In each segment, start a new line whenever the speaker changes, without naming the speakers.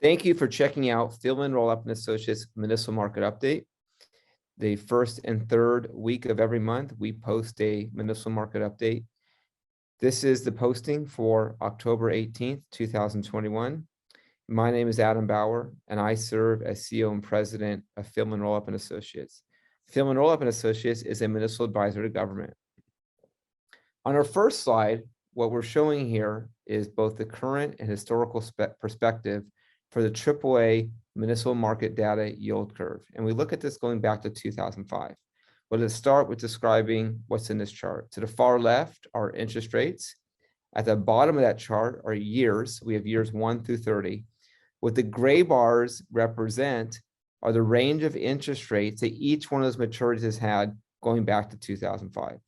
Thank you for checking out Fieldman, Rolapp Associates Municipal Market Update. The first and third week of every month, we post a municipal market update. This is the posting for October 18th, 2021. My name is Adam Bauer, and I serve as CEO and President of Fieldman, Rolapp Associates. Fieldman, Rolapp Associates is a municipal advisor to government. On our first slide, what we're showing here is both the current and historical perspective for the AAA municipal market data yield curve. And we look at this going back to 2005. Well, let's start with describing what's in this chart. To the far left are interest rates. At the bottom of that chart are years. We have years 1 through 30. What the gray bars represent are the range of interest rates that each one of those maturities has had going back to 2005.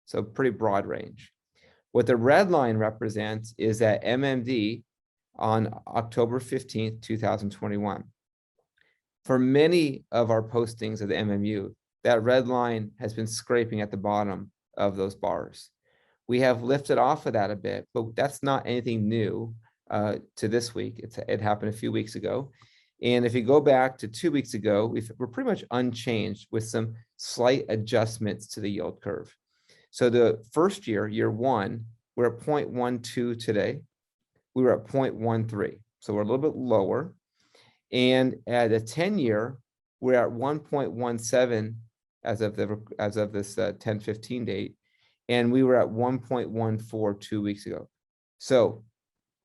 So pretty broad range. What the red line represents is that MMD on October 15th, 2021. For many of our postings of the MMU, that red line has been scraping at the bottom of those bars. We have lifted off of that a bit, but that's not anything new to this week. It happened a few weeks ago. And if you go back to 2 weeks ago, we're pretty much unchanged with some slight adjustments to the yield curve. So the first year, year one, we're at 0.12 today. We were at 0.13. So we're a little bit lower. And at a 10-year, we're at 1.17 as of this 10/15 date. And we were at 1.14 2 weeks ago. So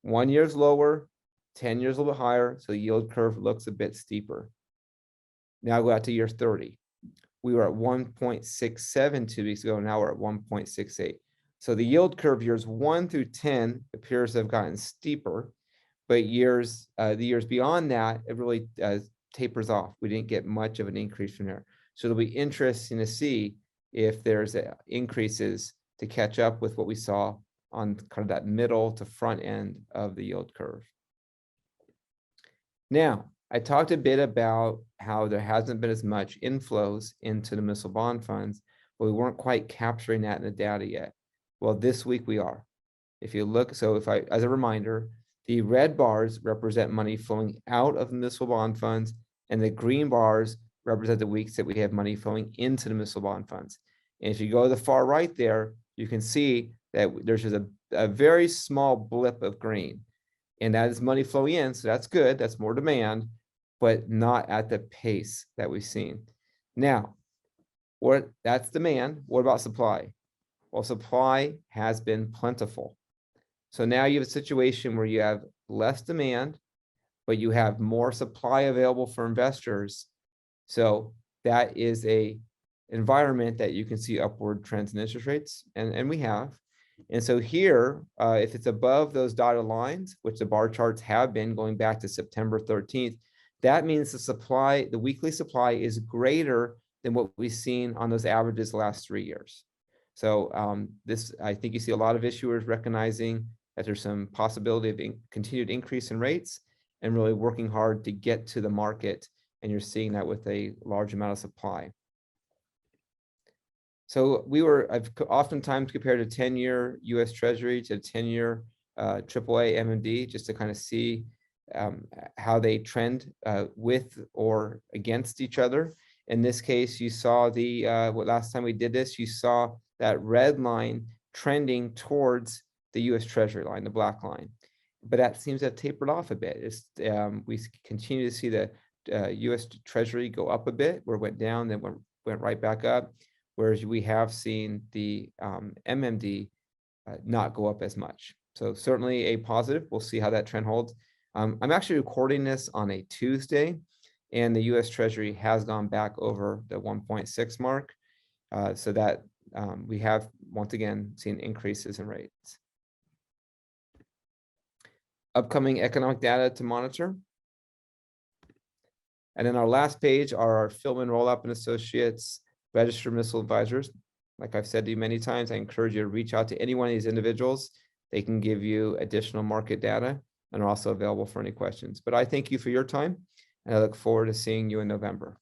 1 year's lower, 10 years a little bit higher. So the yield curve looks a bit steeper. Now go out to year 30. We were at 1.67 2 weeks ago. Now we're at 1.68. So the yield curve years 1 through 10 appears to have gotten steeper, but the years beyond that, it really tapers off. We didn't get much of an increase from there. So it'll be interesting to see if there's increases to catch up with what we saw on kind of that middle to front end of the yield curve. Now, I talked a bit about how there hasn't been as much inflows into the municipal bond funds, but we weren't quite capturing that in the data yet. Well, this week we are. If you look, so as a reminder, the red bars represent money flowing out of municipal bond funds, and the green bars represent the weeks that we have money flowing into the municipal bond funds. And if you go to the far right there, you can see that there's just a very small blip of green, and that is money flowing in. So that's good. That's more demand, but not at the pace that we've seen. Now, that's demand. What about supply? Well, supply has been plentiful. So now you have a situation where you have less demand, but you have more supply available for investors. So that is a environment that you can see upward trends in interest rates, and we have. And so here, if it's above those dotted lines, which the bar charts have been going back to September 13th, that means the weekly supply is greater than what we've seen on those averages the last 3 years. So I think you see a lot of issuers recognizing that there's some possibility of continued increase in rates and really working hard to get to the market. And you're seeing that with a large amount of supply. So I've oftentimes compared a 10-year US Treasury to a 10-year AAA MMD just to kind of see how they trend with or against each other. In this case, you saw last time we did this, you saw that red line trending towards the US Treasury line, the black line. But that seems to have tapered off a bit. We continue to see the US Treasury go up a bit, where it went down, then went right back up, whereas we have seen the MMD not go up as much. So certainly a positive. We'll see how that trend holds. I'm actually recording this on a Tuesday, and the US Treasury has gone back over the 1.6 mark, so that we have once again seen increases in rates. Upcoming economic data to monitor. And then our last page are our Fieldman, Rolapp Associates registered municipal advisors. Like I've said to you many times, I encourage you to reach out to any one of these individuals. They can give you additional market data and are also available for any questions. But I thank you for your time, and I look forward to seeing you in November.